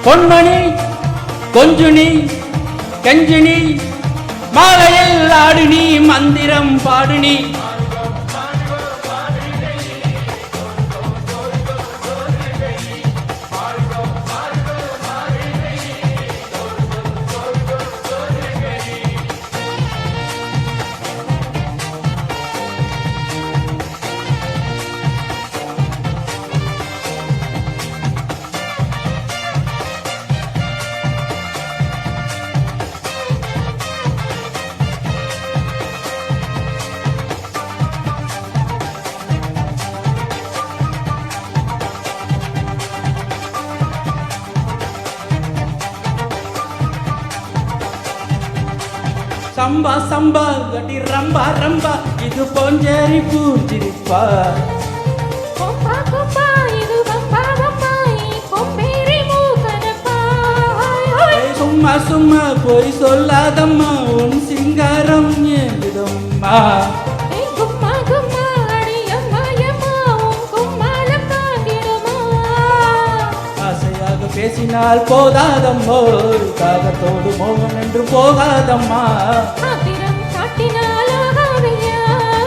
பொன்மணி கொஞ்சுனி கெஞ்சுனி மாலையில் ஆடுனி மந்திரம் பாடுனி சம்பா சம்பா கட்டி ரம்பா ரம்பா இது பொஞ்சேரி பூஞ்சிருப்பா கொம்பா கொம்பா இது வம்பா வம்பா கொம்பேரி மூக்கனப்பா சும்மா சும்மா போய் சொல்லாதம்மா உன் சிங்காரம் ஏங்குதம்மா கும்மா கும்மா அடியம்மா யம்மா உன் கும்மாலம் தாங்கிடுமா ஆசையாக பேசினால் போதாதம்மோ காகத்தோடு மோகம் என்று போகாதம்மா ஆத்திரம் காட்டினால் ஆகாதையா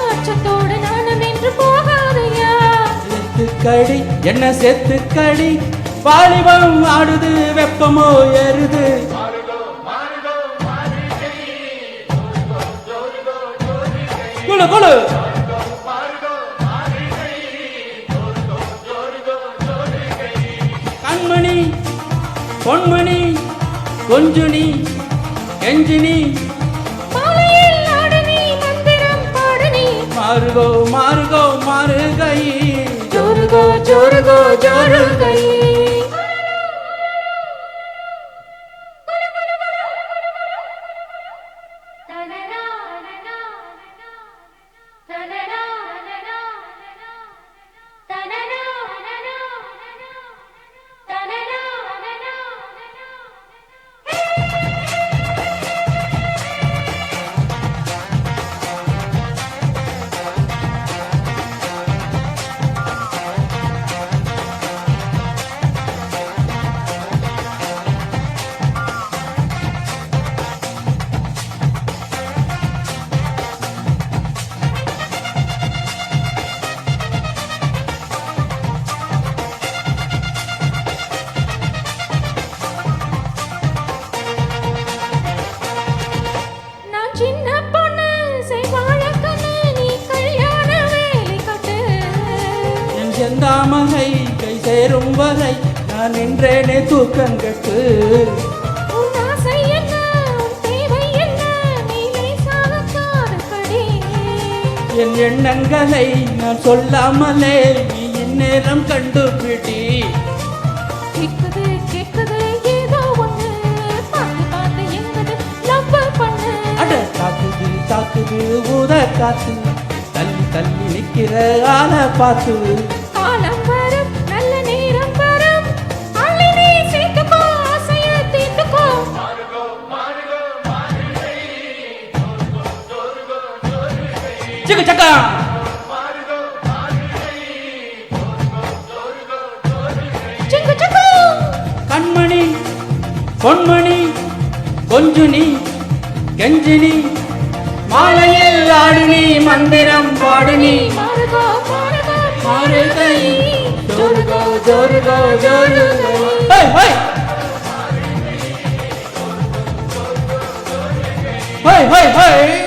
அச்சத்தோடு நானும் என்று போகாதையா செத்துக்கடி என்ன செத்துக்கடி வாலிபம் ஆடுது வெப்பமோ ஏறுது குளு குளு கண்மணி பொன்மணி கொஞ்சுனி கெஞ்சினி மாலையில் ஆடுனி மந்திரம் பாடுனி மாறுகோ மாறுகோ மாறுகை ஜோருகோ ஜோருகோ ஜோருகை சின்ன பொண்ணு செய்வாழ கண்ணு நீ கல்யாண வேலை கட்டு என் செந்தாமகை கை சேரும் வரை நான் நின்றேனே தூக்கங்கட்டு உன் ஆசை என்ன உன் தேவை என்ன நீலை சாகக்காரப்படி என் எண்ணங்களை நான் சொல்லாமலே நீ இந்நேரம் கண்டுபிடி கேட்குது கேட்குது ஏதோ ஒண்ணு பார்த்து பார்த்து எங்கது லவ் பண்ணு அட தாக்குது தாக்குது ஊத காத்து தள்ளி தள்ளி நிற்கிற ஆளை பார்த்து காலம் வரும் நல்ல நேரம் வரும் அள்ளி நீ சேர்த்துக்கோ ஆசைய தீர்த்துக்கோ சிக்கு சக்கா சிக்கு சிக்கு கண்மணி பொன்மணி கொஞ்சுனி கெஞ்சினி மாலையில் ஆடுனி மந்திரம் பாடுனி மாறுகோ மாறுகோ மாறுகை ஜோருகோ ஜோருகோ ஜோருகை ஹை ஹை ஹை ஹை ஹை